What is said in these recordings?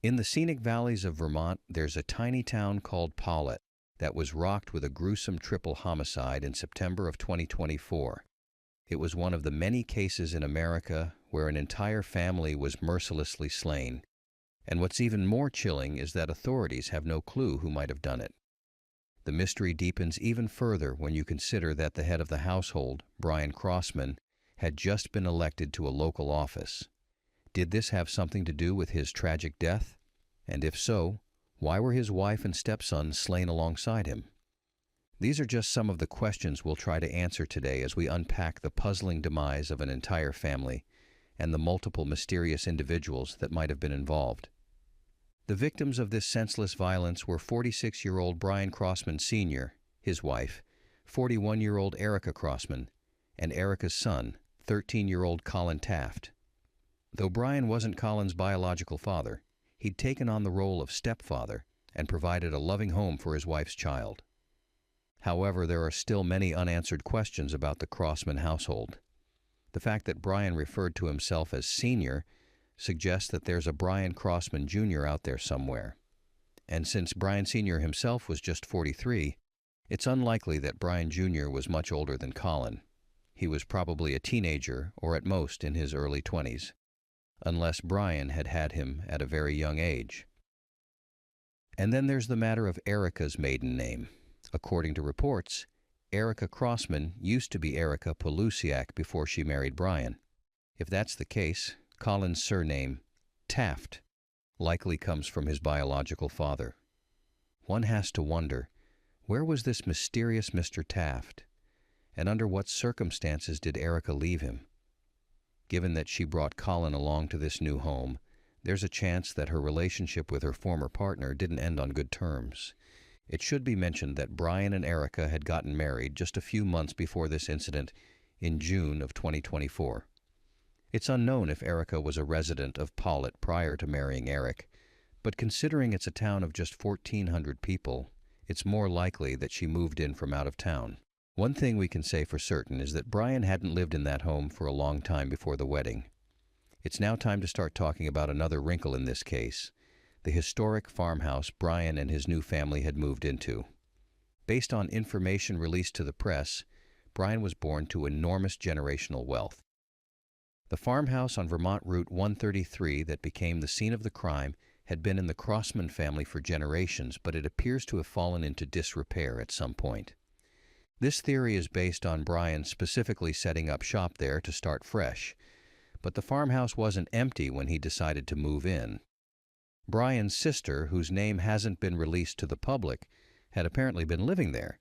In the scenic valleys of Vermont, there's a tiny town called Pollitt that was rocked with a gruesome triple homicide in September of 2024. It was one of the many cases in America where an entire family was mercilessly slain. And what's even more chilling is that authorities have no clue who might have done it. The mystery deepens even further when you consider that the head of the household, Brian Crossman, had just been elected to a local office. Did this have something to do with his tragic death? And if so, why were his wife and stepson slain alongside him? These are just some of the questions we'll try to answer today as we unpack the puzzling demise of an entire family and the multiple mysterious individuals that might have been involved. The victims of this senseless violence were 46-year-old Brian Crossman Sr., his wife, 41-year-old Erica Crossman, and Erica's son, 13-year-old Colin Taft. Though Brian wasn't Colin's biological father, he'd taken on the role of stepfather and provided a loving home for his wife's child. However, there are still many unanswered questions about the Crossman household. The fact that Brian referred to himself as Senior suggests that there's a Brian Crossman Jr. out there somewhere. And since Brian Sr. himself was just 43, it's unlikely that Brian Jr. was much older than Colin. He was probably a teenager or at most in his early 20s, unless Brian had had him at a very young age. And then there's the matter of Erica's maiden name. According to reports, Erica Crossman used to be Erica Polusiak before she married Brian. If that's the case, Colin's surname, Taft, likely comes from his biological father. One has to wonder, where was this mysterious Mr. Taft? And under what circumstances did Erica leave him? Given that she brought Colin along to this new home, there's a chance that her relationship with her former partner didn't end on good terms. It should be mentioned that Brian and Erica had gotten married just a few months before this incident in June of 2024. It's unknown if Erica was a resident of Pollitt prior to marrying Eric, but considering it's a town of just 1,400 people, it's more likely that she moved in from out of town. One thing we can say for certain is that Brian hadn't lived in that home for a long time before the wedding. It's now time to start talking about another wrinkle in this case, the historic farmhouse Brian and his new family had moved into. Based on information released to the press, Brian was born to enormous generational wealth. The farmhouse on Vermont Route 133 that became the scene of the crime had been in the Crossman family for generations, but it appears to have fallen into disrepair at some point. This theory is based on Brian specifically setting up shop there to start fresh, but the farmhouse wasn't empty when he decided to move in. Brian's sister, whose name hasn't been released to the public, had apparently been living there,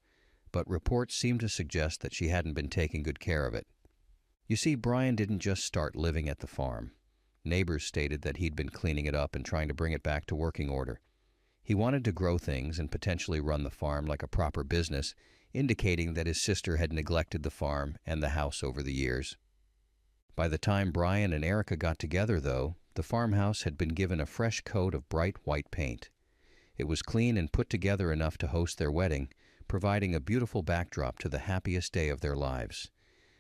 but reports seem to suggest that she hadn't been taking good care of it. You see, Brian didn't just start living at the farm. Neighbors stated that he'd been cleaning it up and trying to bring it back to working order. He wanted to grow things and potentially run the farm like a proper business, indicating that his sister had neglected the farm and the house over the years. By the time Brian and Erica got together, though, the farmhouse had been given a fresh coat of bright white paint. It was clean and put together enough to host their wedding, providing a beautiful backdrop to the happiest day of their lives.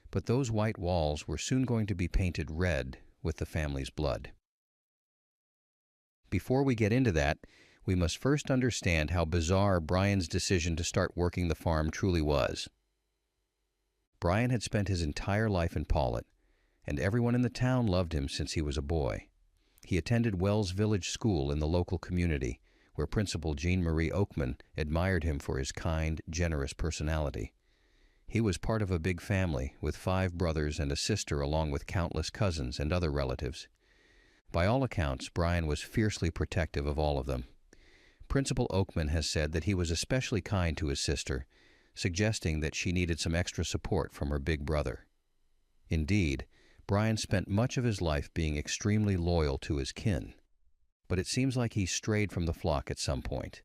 But those white walls were soon going to be painted red with the family's blood. Before we get into that, we must first understand how bizarre Brian's decision to start working the farm truly was. Brian had spent his entire life in Pollitt, and everyone in the town loved him since he was a boy. He attended Wells Village School in the local community, where Principal Jean Marie Oakman admired him for his kind, generous personality. He was part of a big family, with 5 brothers and a sister along with countless cousins and other relatives. By all accounts, Brian was fiercely protective of all of them. Principal Oakman has said that he was especially kind to his sister, suggesting that she needed some extra support from her big brother. Indeed, Brian spent much of his life being extremely loyal to his kin. But it seems like he strayed from the flock at some point.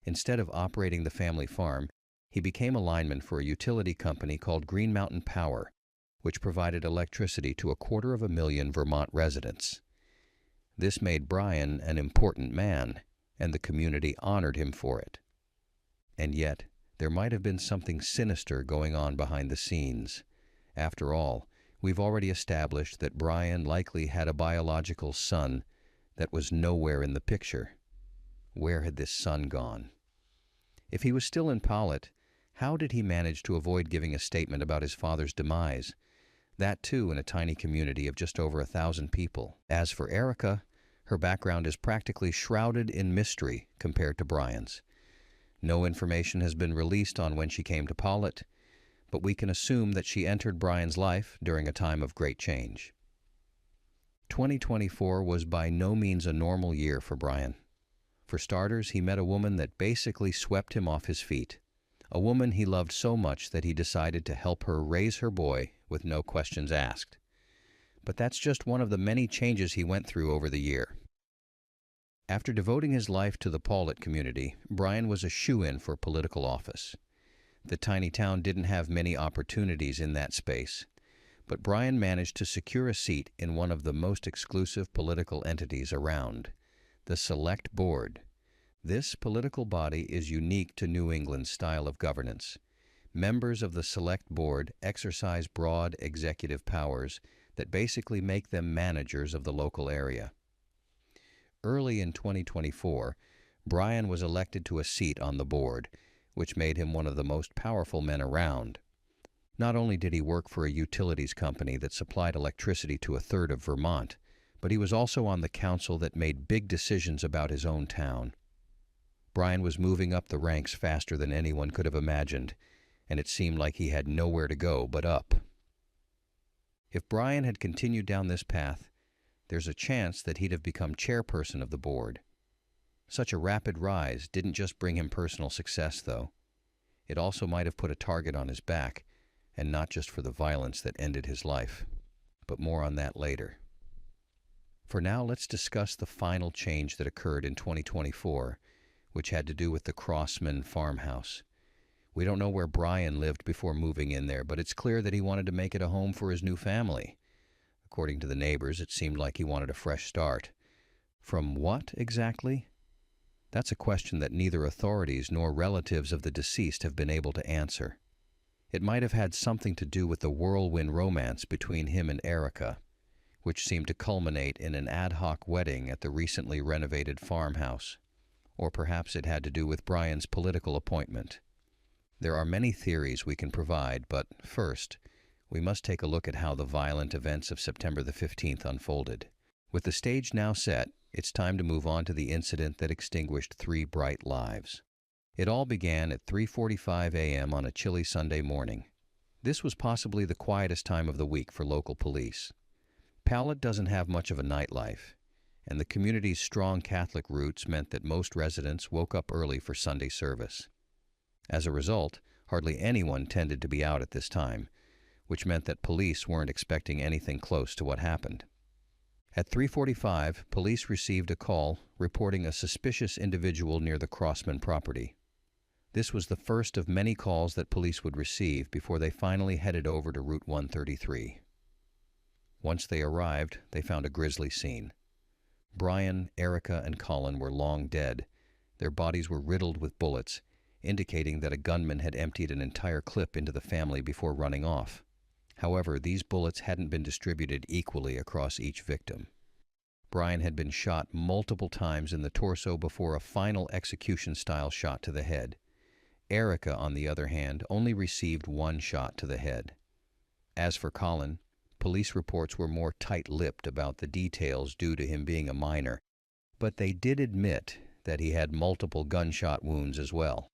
Instead of operating the family farm, he became a lineman for a utility company called Green Mountain Power, which provided electricity to 250,000 Vermont residents. This made Brian an important man, and the community honored him for it. And yet, there might have been something sinister going on behind the scenes. After all, we've already established that Brian likely had a biological son that was nowhere in the picture. Where had this son gone? If he was still in Pollitt, how did he manage to avoid giving a statement about his father's demise? That too in a tiny community of just over 1,000 people. As for Erica, her background is practically shrouded in mystery compared to Brian's. No information has been released on when she came to Pollitt, but we can assume that she entered Brian's life during a time of great change. 2024 was by no means a normal year for Brian. For starters, he met a woman that basically swept him off his feet. A woman he loved so much that he decided to help her raise her boy with no questions asked. But that's just one of the many changes he went through over the year. After devoting his life to the Pollitt community, Brian was a shoo-in for political office. The tiny town didn't have many opportunities in that space, but Brian managed to secure a seat in one of the most exclusive political entities around, the Select Board. This political body is unique to New England's style of governance. Members of the Select Board exercise broad executive powers that basically make them managers of the local area. Early in 2024, Brian was elected to a seat on the board, which made him one of the most powerful men around. Not only did he work for a utilities company that supplied electricity to a third of Vermont, but he was also on the council that made big decisions about his own town. Brian was moving up the ranks faster than anyone could have imagined, and it seemed like he had nowhere to go but up. If Brian had continued down this path, there's a chance that he'd have become chairperson of the board. Such a rapid rise didn't just bring him personal success, though. It also might have put a target on his back, and not just for the violence that ended his life. But more on that later. For now, let's discuss the final change that occurred in 2024, which had to do with the Crossman farmhouse. We don't know where Brian lived before moving in there, but it's clear that he wanted to make it a home for his new family. According to the neighbors, it seemed like he wanted a fresh start. From what exactly? That's a question that neither authorities nor relatives of the deceased have been able to answer. It might have had something to do with the whirlwind romance between him and Erica, which seemed to culminate in an ad hoc wedding at the recently renovated farmhouse. Or perhaps it had to do with Brian's political appointment. There are many theories we can provide, but first, we must take a look at how the violent events of September the 15th unfolded. With the stage now set, it's time to move on to the incident that extinguished 3 bright lives. It all began at 3:45 a.m. on a chilly Sunday morning. This was possibly the quietest time of the week for local police. Pollitt doesn't have much of a nightlife, and the community's strong Catholic roots meant that most residents woke up early for Sunday service. As a result, hardly anyone tended to be out at this time, which meant that police weren't expecting anything close to what happened. At 3:45, police received a call reporting a suspicious individual near the Crossman property. This was the first of many calls that police would receive before they finally headed over to Route 133. Once they arrived, they found a grisly scene. Brian, Erica, and Colin were long dead. Their bodies were riddled with bullets, indicating that a gunman had emptied an entire clip into the family before running off. However, these bullets hadn't been distributed equally across each victim. Brian had been shot multiple times in the torso before a final execution-style shot to the head. Erica, on the other hand, only received 1 shot to the head. As for Colin, police reports were more tight-lipped about the details due to him being a minor, but they did admit that he had multiple gunshot wounds as well.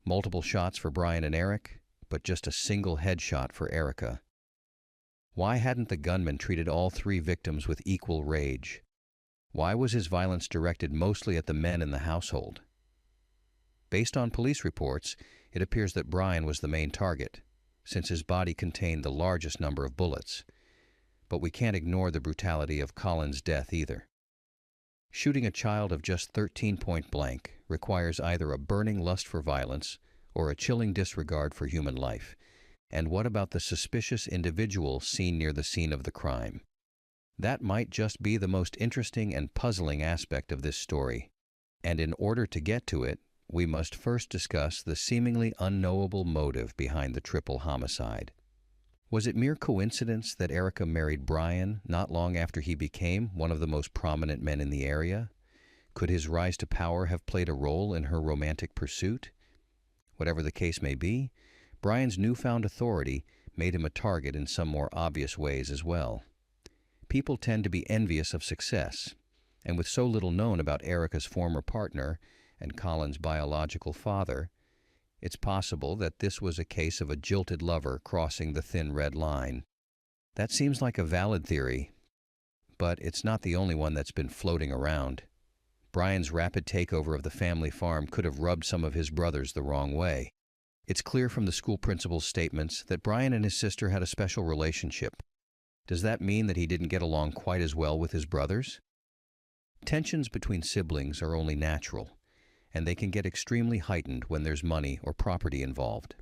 Multiple shots for Brian and Eric, but just a single headshot for Erica. Why hadn't the gunman treated all 3 victims with equal rage? Why was his violence directed mostly at the men in the household? Based on police reports, it appears that Brian was the main target, since his body contained the largest number of bullets. But we can't ignore the brutality of Colin's death either. Shooting a child of just 13 point blank requires either a burning lust for violence or a chilling disregard for human life. And what about the suspicious individual seen near the scene of the crime? That might just be the most interesting and puzzling aspect of this story. And in order to get to it, we must first discuss the seemingly unknowable motive behind the triple homicide. Was it mere coincidence that Erica married Brian not long after he became one of the most prominent men in the area? Could his rise to power have played a role in her romantic pursuit? Whatever the case may be, Brian's newfound authority made him a target in some more obvious ways as well. People tend to be envious of success, and with so little known about Erica's former partner and Colin's biological father, it's possible that this was a case of a jilted lover crossing the thin red line. That seems like a valid theory, but it's not the only one that's been floating around. Brian's rapid takeover of the family farm could have rubbed some of his brothers the wrong way. It's clear from the school principal's statements that Brian and his sister had a special relationship. Does that mean that he didn't get along quite as well with his brothers? Tensions between siblings are only natural, and they can get extremely heightened when there's money or property involved.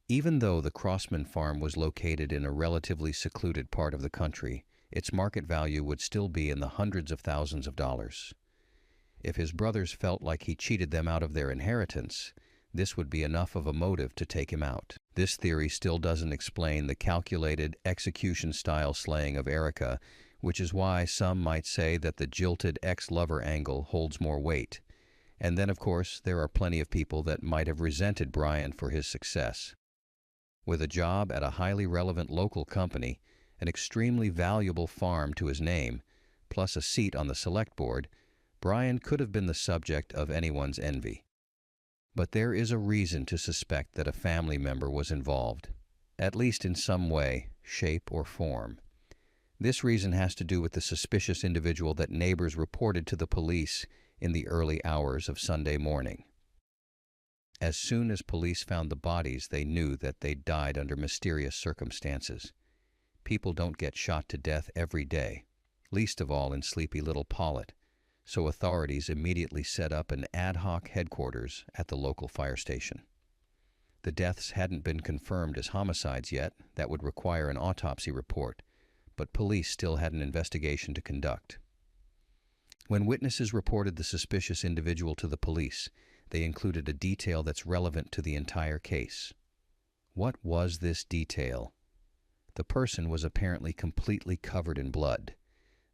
Even though the Crossman farm was located in a relatively secluded part of the country, its market value would still be in the hundreds of thousands of dollars. If his brothers felt like he cheated them out of their inheritance, this would be enough of a motive to take him out. This theory still doesn't explain the calculated, execution-style slaying of Erica, which is why some might say that the jilted ex-lover angle holds more weight. And then, of course, there are plenty of people that might have resented Brian for his success. With a job at a highly relevant local company, an extremely valuable farm to his name, plus a seat on the select board, Brian could have been the subject of anyone's envy. But there is a reason to suspect that a family member was involved, at least in some way, shape, or form. This reason has to do with the suspicious individual that neighbors reported to the police in the early hours of Sunday morning. As soon as police found the bodies, they knew that they'd died under mysterious circumstances. People don't get shot to death every day, least of all in sleepy little Pollitt, so authorities immediately set up an ad hoc headquarters at the local fire station. The deaths hadn't been confirmed as homicides yet. That would require an autopsy report, but police still had an investigation to conduct. When witnesses reported the suspicious individual to the police, they included a detail that's relevant to the entire case. What was this detail? The person was apparently completely covered in blood.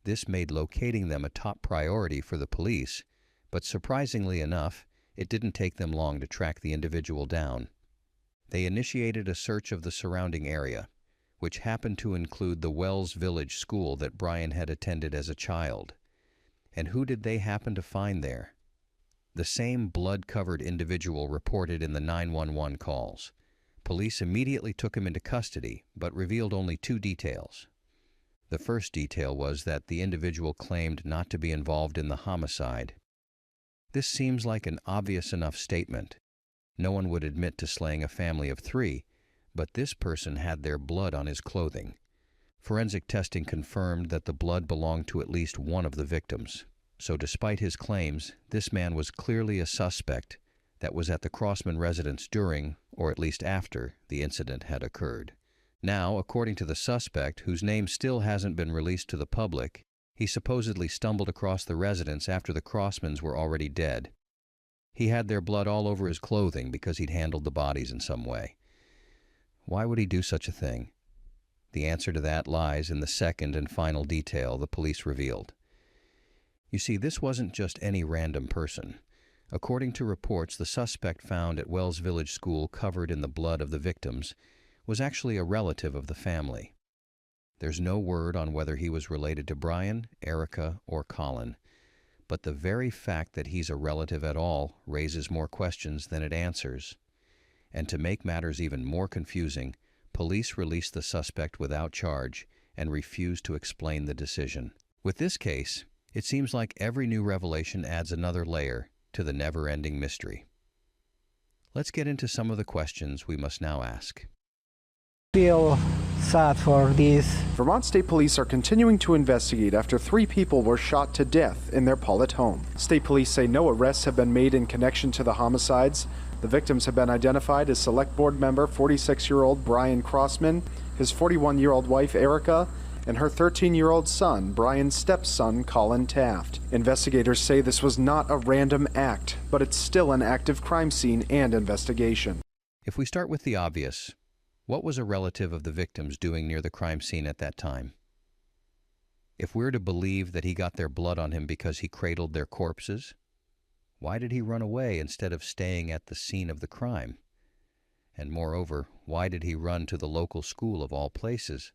This made locating them a top priority for the police, but surprisingly enough, it didn't take them long to track the individual down. They initiated a search of the surrounding area, which happened to include the Wells Village school that Brian had attended as a child. And who did they happen to find there? The same blood-covered individual reported in the 911 calls. Police immediately took him into custody, but revealed only two details. The first detail was that the individual claimed not to be involved in the homicide. This seems like an obvious enough statement. No one would admit to slaying a family of 3, but this person had their blood on his clothing. Forensic testing confirmed that the blood belonged to at least one of the victims. So despite his claims, this man was clearly a suspect that was at the Crossman residence during, or at least after, the incident had occurred. Now, according to the suspect, whose name still hasn't been released to the public, he supposedly stumbled across the residence after the Crossmans were already dead. He had their blood all over his clothing because he'd handled the bodies in some way. Why would he do such a thing? The answer to that lies in the second and final detail the police revealed. You see, this wasn't just any random person. According to reports, the suspect found at Wells Village School covered in the blood of the victims was actually a relative of the family. There's no word on whether he was related to Brian, Erica, or Colin, but the very fact that he's a relative at all raises more questions than it answers. And to make matters even more confusing, police released the suspect without charge and refused to explain the decision. With this case, it seems like every new revelation adds another layer to the never-ending mystery. Let's get into some of the questions we must now ask. Feel sad for this. Vermont State Police are continuing to investigate after 3 people were shot to death in their Pollitt home. State Police say no arrests have been made in connection to the homicides. The victims have been identified as Select Board member 46-year-old Brian Crossman, his 41-year-old wife Erica, and her 13-year-old son, Brian's stepson, Colin Taft. Investigators say this was not a random act, but it's still an active crime scene and investigation. If we start with the obvious, What was a relative of the victims doing near the crime scene at that time? If we're to believe that he got their blood on him because he cradled their corpses, why did he run away instead of staying at the scene of the crime? And moreover, why did he run to the local school of all places?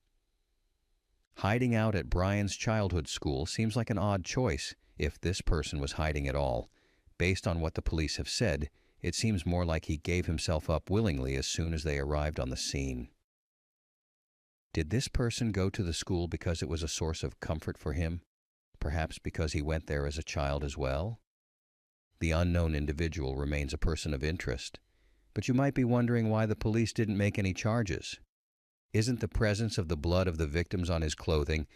Hiding out at Brian's childhood school seems like an odd choice, if this person was hiding at all. Based on what the police have said, it seems more like he gave himself up willingly as soon as they arrived on the scene. Did this person go to the school because it was a source of comfort for him? Perhaps because he went there as a child as well? The unknown individual remains a person of interest, but you might be wondering why the police didn't make any charges. Isn't the presence of the blood of the victims on his clothing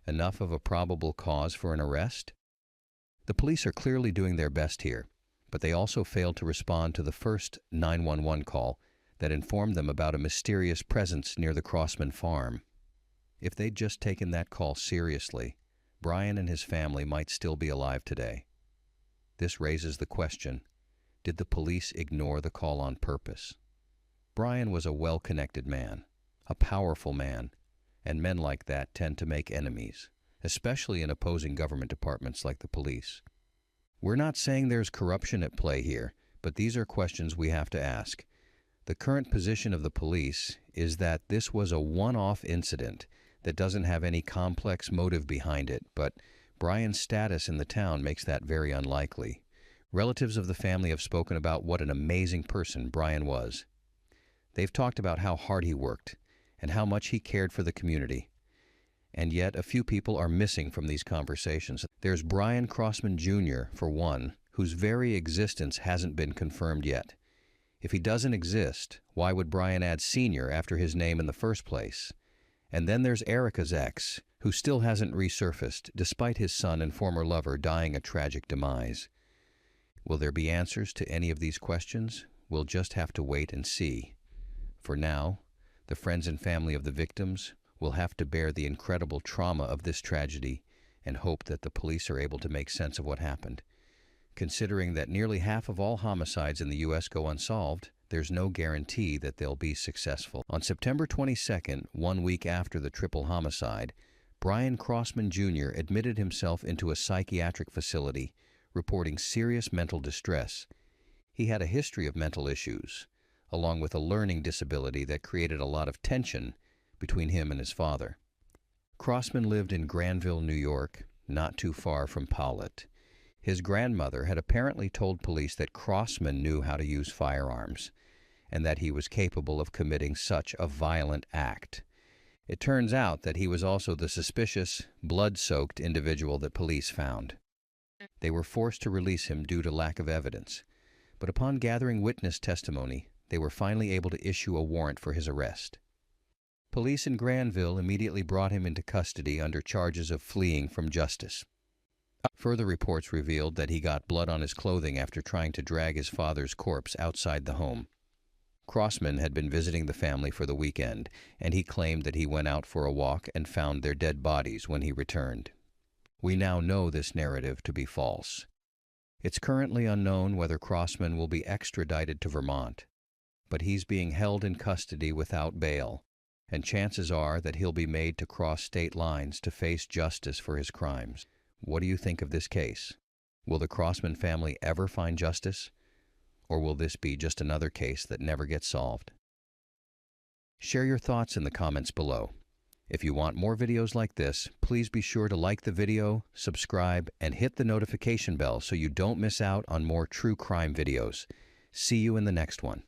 enough of a probable cause for an arrest? The police are clearly doing their best here, but they also failed to respond to the first 911 call that informed them about a mysterious presence near the Crossman farm. If they'd just taken that call seriously, Brian and his family might still be alive today. This raises the question, did the police ignore the call on purpose? Brian was a well-connected man, a powerful man, and men like that tend to make enemies, especially in opposing government departments like the police. We're not saying there's corruption at play here, but these are questions we have to ask. The current position of the police is that this was a one-off incident that doesn't have any complex motive behind it, but Brian's status in the town makes that very unlikely. Relatives of the family have spoken about what an amazing person Brian was. They've talked about how hard he worked and how much he cared for the community. And yet, a few people are missing from these conversations. There's Brian Crossman Jr., for one, whose very existence hasn't been confirmed yet. If he doesn't exist, why would Brian add Sr. after his name in the first place? And then there's Erica's ex, who still hasn't resurfaced, despite his son and former lover dying a tragic demise. Will there be answers to any of these questions? We'll just have to wait and see. For now, the friends and family of the victims will have to bear the incredible trauma of this tragedy and hope that the police are able to make sense of what happened. Considering that nearly half of all homicides in the U.S. go unsolved, there's no guarantee that they'll be successful. On September 22nd, 1 week after the triple homicide, Brian Crossman Jr. admitted himself into a psychiatric facility, reporting serious mental distress. He had a history of mental issues, along with a learning disability that created a lot of tension between him and his father. Crossman lived in Granville, New York, not too far from Powlett. His grandmother had apparently told police that Crossman knew how to use firearms, and that he was capable of committing such a violent act. It turns out that he was also the suspicious, blood-soaked individual that police found. They were forced to release him due to lack of evidence, but upon gathering witness testimony, they were finally able to issue a warrant for his arrest. Police in Granville immediately brought him into custody under charges of fleeing from justice. Further reports revealed that he got blood on his clothing after trying to drag his father's corpse outside the home. Crossman had been visiting the family for the weekend, and he claimed that he went out for a walk and found their dead bodies when he returned. We now know this narrative to be false. It's currently unknown whether Crossman will be extradited to Vermont, but he's being held in custody without bail, and chances are that he'll be made to cross state lines to face justice for his crimes. What do you think of this case? Will the Crossman family ever find justice? Or will this be just another case that never gets solved? Share your thoughts in the comments below. If you want more videos like this, please be sure to like the video, subscribe, and hit the notification bell so you don't miss out on more true crime videos. See you in the next one.